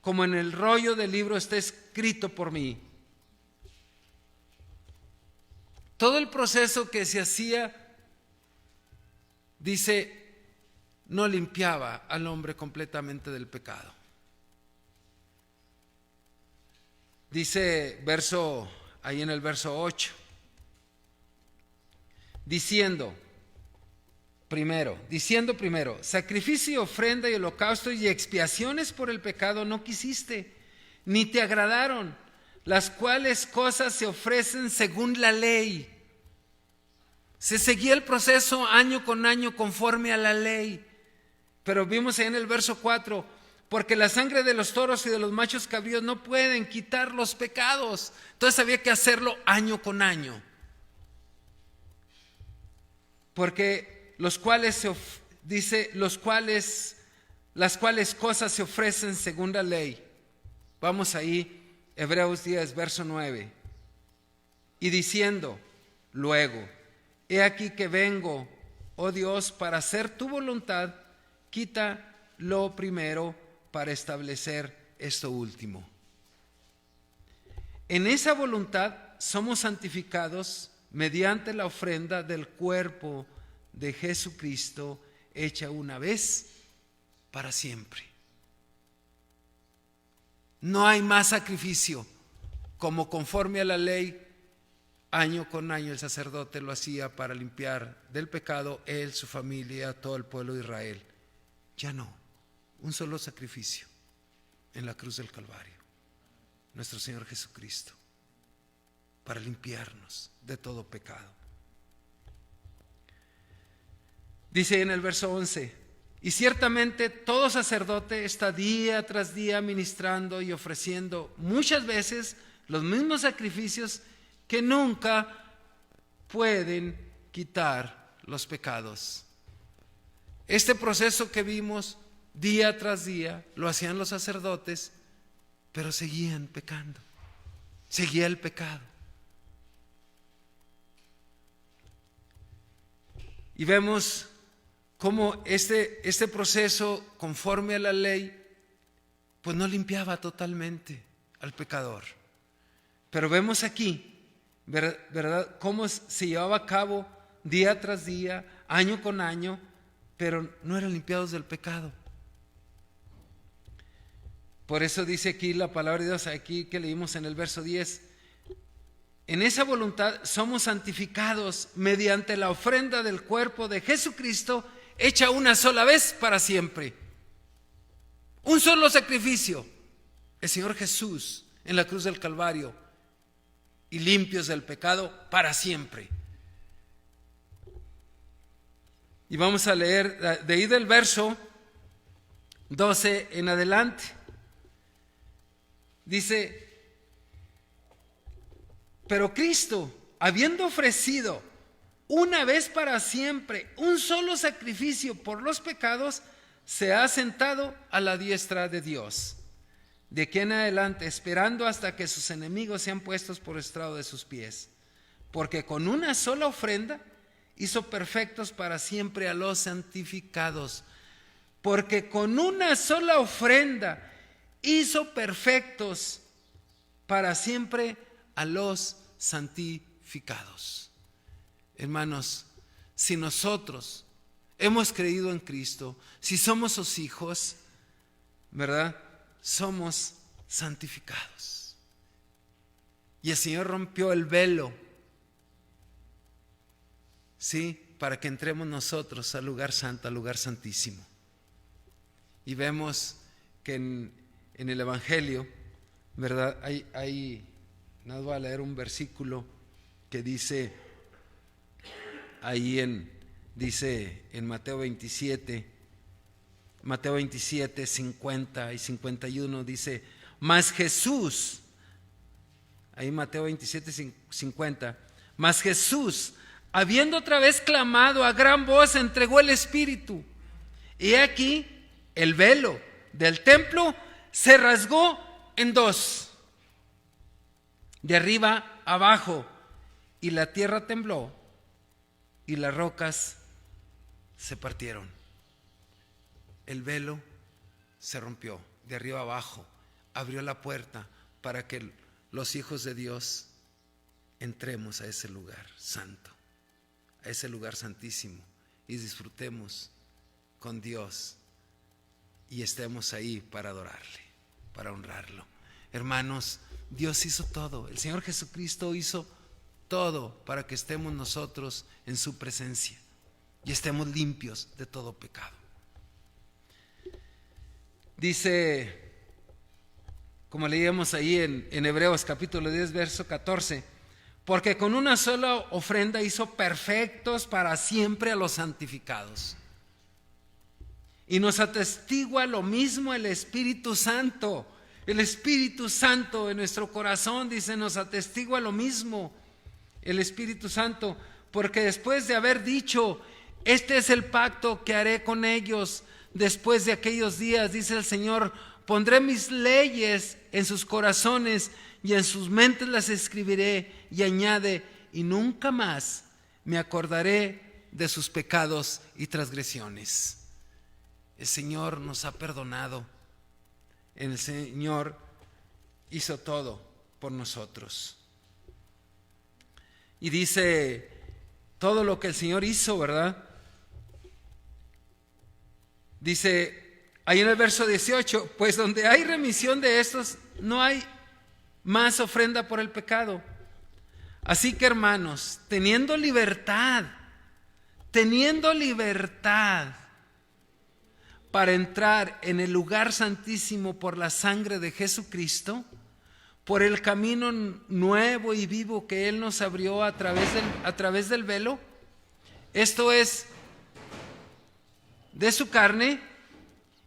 como en el rollo del libro está escrito por mí. Todo el proceso que se hacía, dice, no limpiaba al hombre completamente del pecado. Dice ahí en el verso 8, diciendo primero, sacrificio y ofrenda y holocausto y expiaciones por el pecado no quisiste, ni te agradaron, las cuales cosas se ofrecen según la ley. Se seguía el proceso año con año conforme a la ley. Pero vimos ahí en el verso 4, porque la sangre de los toros y de los machos cabríos no pueden quitar los pecados. Entonces había que hacerlo año con año. Porque las cuales cosas se ofrecen según la ley. Vamos ahí, Hebreos 10, verso 9. Y diciendo, luego, he aquí que vengo, oh Dios, para hacer tu voluntad, quita lo primero para establecer esto último. En esa voluntad somos santificados mediante la ofrenda del cuerpo de Jesucristo, hecha una vez para siempre. No hay más sacrificio, como conforme a la ley, año con año el sacerdote lo hacía para limpiar del pecado él, su familia, todo el pueblo de Israel. Ya no, un solo sacrificio en la cruz del Calvario, nuestro Señor Jesucristo, para limpiarnos de todo pecado. Dice en el verso 11, y ciertamente todo sacerdote está día tras día ministrando y ofreciendo muchas veces los mismos sacrificios que nunca pueden quitar los pecados. Este proceso que vimos día tras día lo hacían los sacerdotes, pero seguían pecando, seguía el pecado. Y vemos cómo este proceso conforme a la ley pues no limpiaba totalmente al pecador. Pero vemos aquí, ¿verdad?, cómo se llevaba a cabo día tras día, año con año, pero no eran limpiados del pecado. Por eso dice aquí la palabra de Dios, aquí que leímos en el verso 10, en esa voluntad somos santificados mediante la ofrenda del cuerpo de Jesucristo, hecha una sola vez para siempre. Un solo sacrificio, el Señor Jesús en la cruz del Calvario, y limpios del pecado para siempre. Y vamos a leer de ahí del verso 12 en adelante. Dice, pero Cristo, habiendo ofrecido una vez para siempre un solo sacrificio por los pecados, se ha sentado a la diestra de Dios. De aquí en adelante, esperando hasta que sus enemigos sean puestos por estrado de sus pies. Porque con una sola ofrenda hizo perfectos para siempre a los santificados. Porque con una sola ofrenda hizo perfectos para siempre a los santificados. Hermanos, si nosotros hemos creído en Cristo, si somos sus hijos, ¿verdad?, somos santificados. Y el Señor rompió el velo, ¿sí?, para que entremos nosotros al lugar santo, al lugar santísimo. Y vemos que en el Evangelio, ¿verdad?, nada, voy a leer un versículo que dice ahí dice en Mateo 27, 50 y 51, dice, mas Jesús, ahí Mateo 27, 50, mas Jesús, habiendo otra vez clamado a gran voz, entregó el Espíritu. Y aquí el velo del templo se rasgó en dos, de arriba abajo, y la tierra tembló y las rocas se partieron. El velo se rompió de arriba abajo, abrió la puerta para que los hijos de Dios entremos a ese lugar santo, a ese lugar santísimo, y disfrutemos con Dios y estemos ahí para adorarle, para honrarlo. Hermanos, Dios hizo todo, el Señor Jesucristo hizo todo para que estemos nosotros en su presencia y estemos limpios de todo pecado. Dice, como leíamos ahí en Hebreos capítulo 10, verso 14, porque con una sola ofrenda hizo perfectos para siempre a los santificados. Y nos atestigua lo mismo el Espíritu Santo. El Espíritu Santo en nuestro corazón, dice, nos atestigua lo mismo el Espíritu Santo, porque después de haber dicho, este es el pacto que haré con ellos después de aquellos días, dice el Señor, pondré mis leyes en sus corazones y en sus mentes las escribiré, y añade, y nunca más me acordaré de sus pecados y transgresiones. El Señor nos ha perdonado. El Señor hizo todo por nosotros. Y dice todo lo que el Señor hizo, ¿verdad? Dice ahí en el verso 18, pues donde hay remisión de estos, no hay más ofrenda por el pecado. Así que, hermanos, teniendo libertad para entrar en el lugar santísimo por la sangre de Jesucristo, por el camino nuevo y vivo que Él nos abrió a través del velo, esto es, de su carne,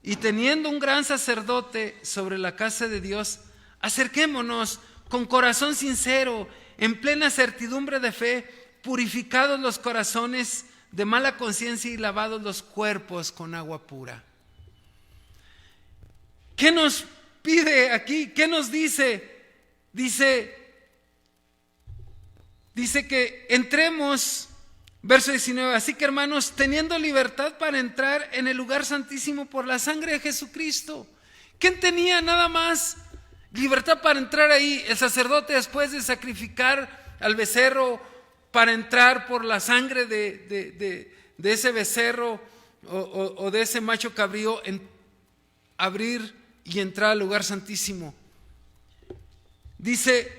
y teniendo un gran sacerdote sobre la casa de Dios, acerquémonos con corazón sincero, en plena certidumbre de fe, purificados los corazones de mala conciencia y lavados los cuerpos con agua pura. ¿Qué nos pide aquí? ¿Qué nos dice? Dice que entremos, verso 19, así que, hermanos, teniendo libertad para entrar en el lugar santísimo por la sangre de Jesucristo. ¿Quién tenía nada más libertad para entrar ahí? El sacerdote, después de sacrificar al becerro para entrar por la sangre de ese becerro o de ese macho cabrío, abrir y entrar al lugar santísimo. Dice,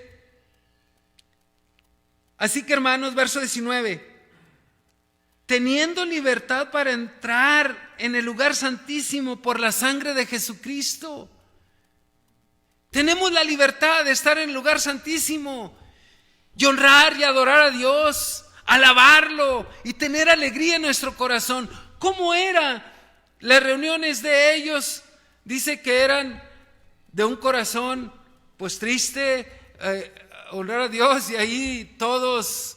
así que, hermanos, verso 19, teniendo libertad para entrar en el lugar santísimo por la sangre de Jesucristo. Tenemos la libertad de estar en el lugar santísimo y honrar y adorar a Dios, alabarlo y tener alegría en nuestro corazón. ¿Cómo eran las reuniones de ellos? Dice que eran de un corazón pues triste, honrar a Dios, y ahí todos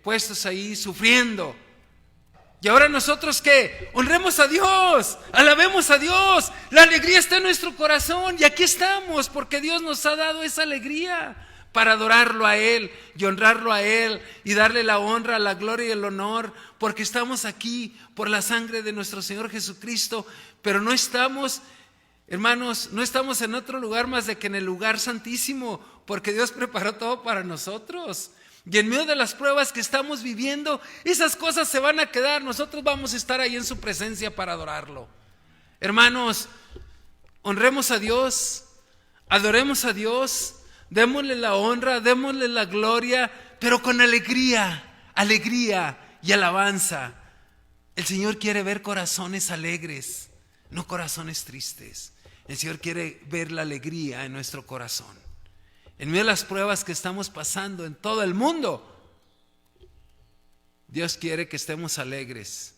puestos ahí sufriendo. Y ahora nosotros, ¿qué? Honremos a Dios, alabemos a Dios, la alegría está en nuestro corazón y aquí estamos porque Dios nos ha dado esa alegría para adorarlo a Él y honrarlo a Él y darle la honra, la gloria y el honor, porque estamos aquí por la sangre de nuestro Señor Jesucristo. Pero no estamos, hermanos, no estamos en otro lugar más de que en el lugar santísimo, porque Dios preparó todo para nosotros. Y en medio de las pruebas que estamos viviendo, esas cosas se van a quedar. Nosotros vamos a estar ahí en su presencia para adorarlo. Hermanos, honremos a Dios, adoremos a Dios, démosle la honra, démosle la gloria, pero con alegría y alabanza. El Señor quiere ver corazones alegres, no corazones tristes. El Señor quiere ver la alegría en nuestro corazón. En medio de las pruebas que estamos pasando en todo el mundo, Dios quiere que estemos alegres.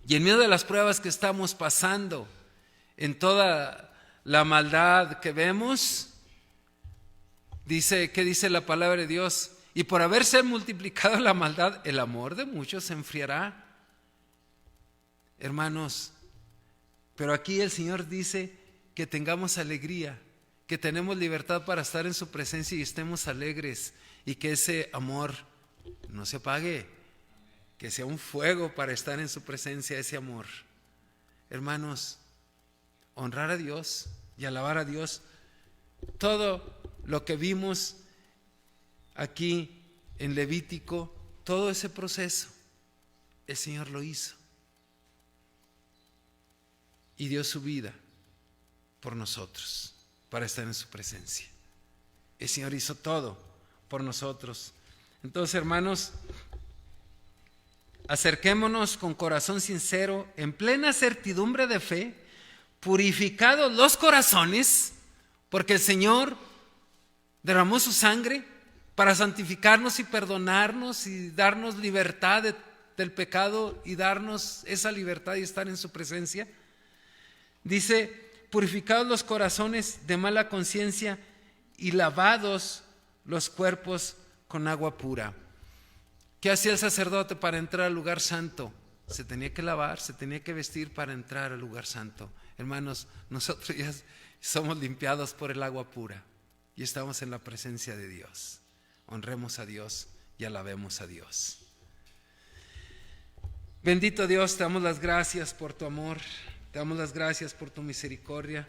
Y en medio de las pruebas que estamos pasando, en toda la maldad que vemos, ¿qué dice la palabra de Dios? Y por haberse multiplicado la maldad, el amor de muchos se enfriará. Hermanos, pero aquí el Señor dice que tengamos alegría, que tenemos libertad para estar en su presencia y estemos alegres, y que ese amor no se apague, que sea un fuego para estar en su presencia, ese amor. Hermanos, honrar a Dios y alabar a Dios, todo lo que vimos aquí en Levítico, todo ese proceso, el Señor lo hizo y dio su vida por nosotros, para estar en su presencia. El Señor hizo todo por nosotros. Entonces, hermanos, acerquémonos con corazón sincero, en plena certidumbre de fe, purificados los corazones, porque el Señor derramó su sangre para santificarnos y perdonarnos y darnos libertad del pecado y darnos esa libertad y estar en su presencia. Dice, purificados los corazones de mala conciencia y lavados los cuerpos con agua pura. ¿Qué hacía el sacerdote para entrar al lugar santo? Se tenía que lavar, se tenía que vestir para entrar al lugar santo. Hermanos, nosotros ya somos limpiados por el agua pura y estamos en la presencia de Dios. Honremos a Dios y alabemos a Dios. Bendito Dios, te damos las gracias por tu amor, te damos las gracias por tu misericordia,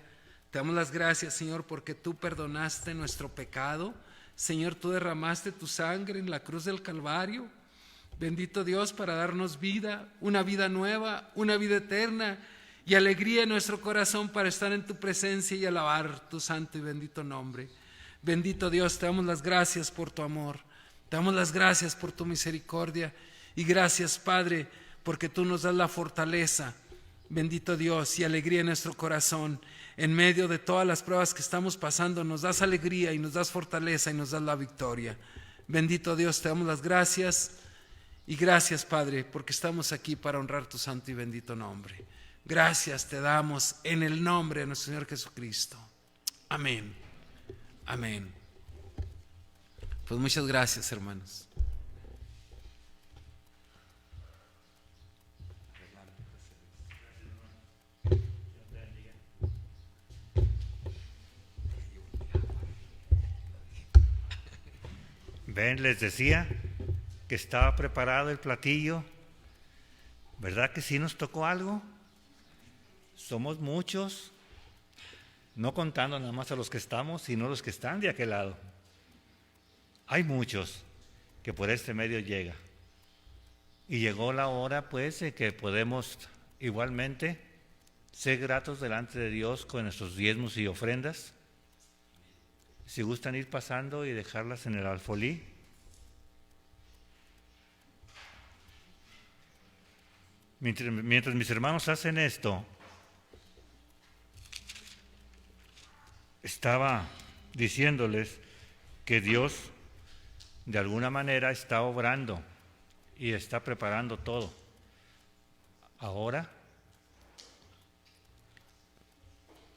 te damos las gracias, Señor, porque tú perdonaste nuestro pecado. Señor, tú derramaste tu sangre en la cruz del Calvario. Bendito Dios, para darnos vida, una vida nueva, una vida eterna y alegría en nuestro corazón para estar en tu presencia y alabar tu santo y bendito nombre. Bendito Dios, te damos las gracias por tu amor, te damos las gracias por tu misericordia y gracias, Padre, porque tú nos das la fortaleza, bendito Dios, y alegría en nuestro corazón. En medio de todas las pruebas que estamos pasando, nos das alegría y nos das fortaleza y nos das la victoria. Bendito Dios, te damos las gracias y gracias, Padre, porque estamos aquí para honrar tu santo y bendito nombre. Gracias te damos en el nombre de nuestro Señor Jesucristo. Amén. Amén. Pues muchas gracias, hermanos. Ven, les decía que estaba preparado el platillo. ¿Verdad que sí nos tocó algo? Somos muchos, no contando nada más a los que estamos, sino los que están de aquel lado. Hay muchos que por este medio llega. Y llegó la hora, pues, de que podemos igualmente ser gratos delante de Dios con nuestros diezmos y ofrendas. Si gustan ir pasando y dejarlas en el alfolí. Mientras mis hermanos hacen esto, estaba diciéndoles que Dios de alguna manera está obrando y está preparando todo. Ahora,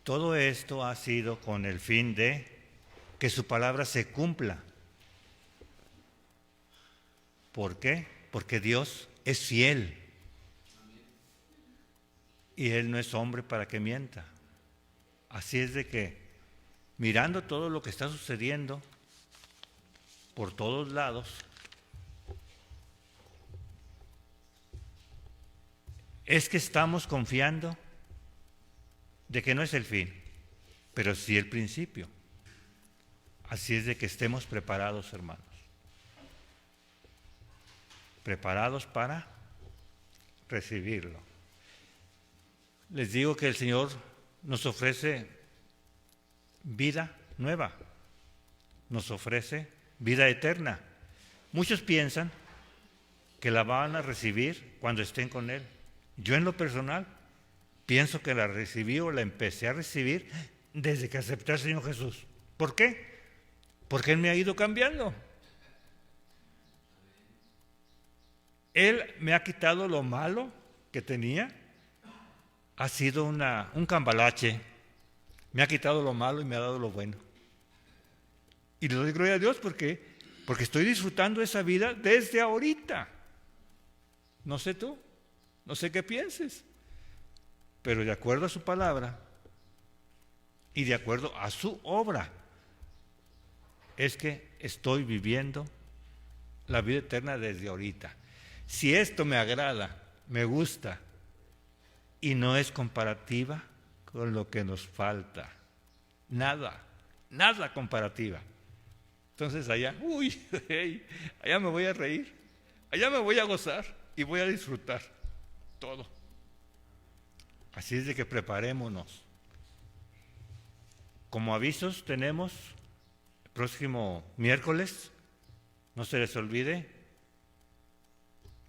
todo esto ha sido con el fin de que su palabra se cumpla. ¿Por qué? Porque Dios es fiel y Él no es hombre para que mienta. Así es de que, mirando todo lo que está sucediendo por todos lados, es que estamos confiando de que no es el fin, pero sí el principio. Así es de que estemos preparados, hermanos. Preparados para recibirlo. Les digo que el Señor nos ofrece vida nueva, nos ofrece vida eterna. Muchos piensan que la van a recibir cuando estén con Él. Yo en lo personal pienso que la recibí o la empecé a recibir desde que acepté al Señor Jesús. ¿Por qué? Porque Él me ha ido cambiando. Él me ha quitado lo malo que tenía. Ha sido un cambalache. Me ha quitado lo malo y me ha dado lo bueno. Y le doy gloria a Dios porque estoy disfrutando esa vida desde ahorita. No sé tú, no sé qué pienses, pero de acuerdo a su palabra y de acuerdo a su obra, es que estoy viviendo la vida eterna desde ahorita. Si esto me agrada, me gusta y no es comparativa con lo que nos falta, nada comparativa. Entonces allá, allá me voy a reír, allá me voy a gozar y voy a disfrutar todo. Así es de que preparémonos. Como avisos tenemos el próximo miércoles, no se les olvide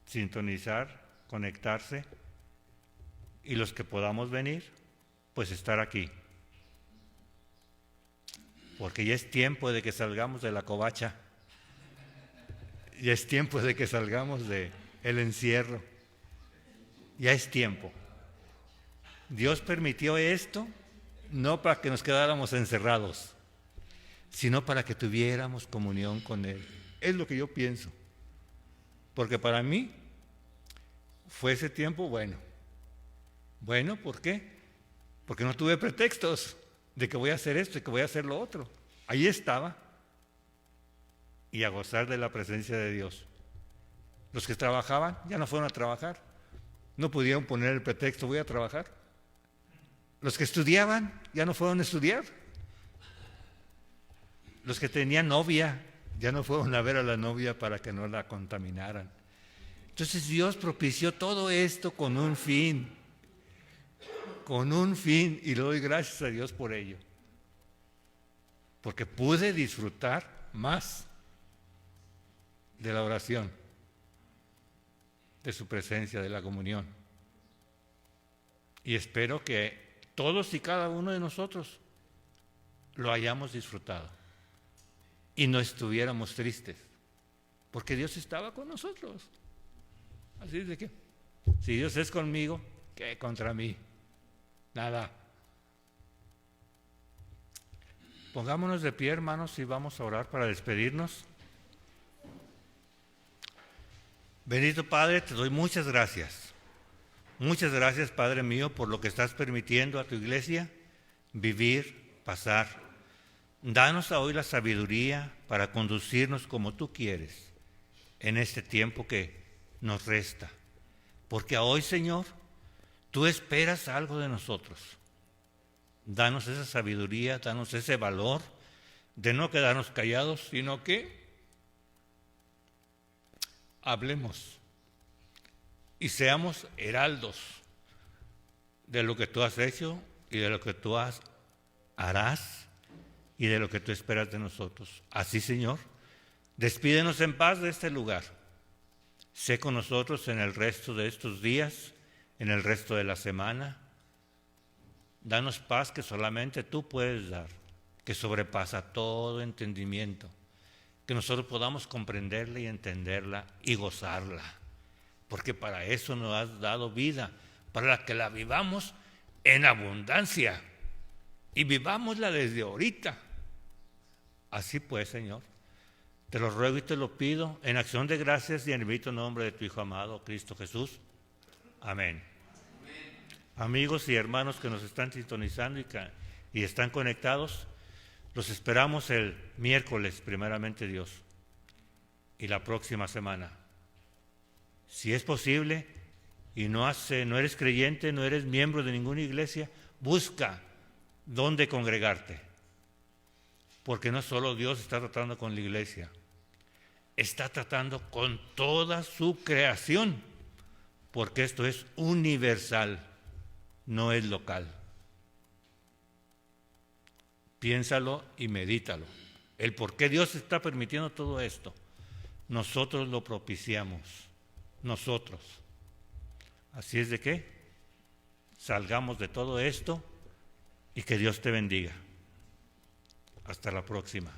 sintonizar, conectarse y los que podamos venir, pues estar aquí. porque ya es tiempo de que salgamos de la covacha, ya es tiempo de que salgamos del encierro, ya es tiempo. Dios permitió esto no para que nos quedáramos encerrados, sino para que tuviéramos comunión con Él. Es lo que yo pienso, porque para mí fue ese tiempo bueno. Bueno, ¿por qué? Porque no tuve pretextos de que voy a hacer esto y que voy a hacer lo otro. Ahí estaba, y a gozar de la presencia de Dios. Los que trabajaban ya no fueron a trabajar, no pudieron poner el pretexto, voy a trabajar. Los que estudiaban ya no fueron a estudiar. Los que tenían novia ya no fueron a ver a la novia para que no la contaminaran. Entonces Dios propició todo esto con un fin, y le doy gracias a Dios por ello, porque pude disfrutar más de la oración, de su presencia, de la comunión. Y espero que todos y cada uno de nosotros lo hayamos disfrutado y no estuviéramos tristes, porque Dios estaba con nosotros. Así es de que, si Dios es conmigo, ¿qué contra mí? Nada. Pongámonos de pie, hermanos, y vamos a orar para despedirnos. Bendito Padre, te doy muchas gracias. Muchas gracias, Padre mío, por lo que estás permitiendo a tu iglesia vivir, pasar. Danos hoy la sabiduría para conducirnos como tú quieres en este tiempo que nos resta. Porque hoy, Señor, tú esperas algo de nosotros. Danos esa sabiduría, danos ese valor de no quedarnos callados, sino que hablemos y seamos heraldos de lo que tú has hecho y de lo que tú harás y de lo que tú esperas de nosotros. Así, Señor, despídenos en paz de este lugar. Sé con nosotros en el resto de estos días, en el resto de la semana. Danos paz que solamente tú puedes dar, que sobrepasa todo entendimiento, que nosotros podamos comprenderla y entenderla y gozarla, porque para eso nos has dado vida, para que la vivamos en abundancia y vivámosla desde ahorita. Así pues, Señor, te lo ruego y te lo pido en acción de gracias y en el bendito nombre de tu Hijo amado, Cristo Jesús. Amén. Amigos y hermanos que nos están sintonizando y están conectados, los esperamos el miércoles, primeramente Dios, y la próxima semana. Si es posible y no eres creyente, no eres miembro de ninguna iglesia, busca dónde congregarte, porque no solo Dios está tratando con la iglesia, está tratando con toda su creación, porque esto es universal, no es local. Piénsalo y medítalo. El por qué Dios está permitiendo todo esto, nosotros lo propiciamos, nosotros. Así es de que salgamos de todo esto y que Dios te bendiga. Hasta la próxima.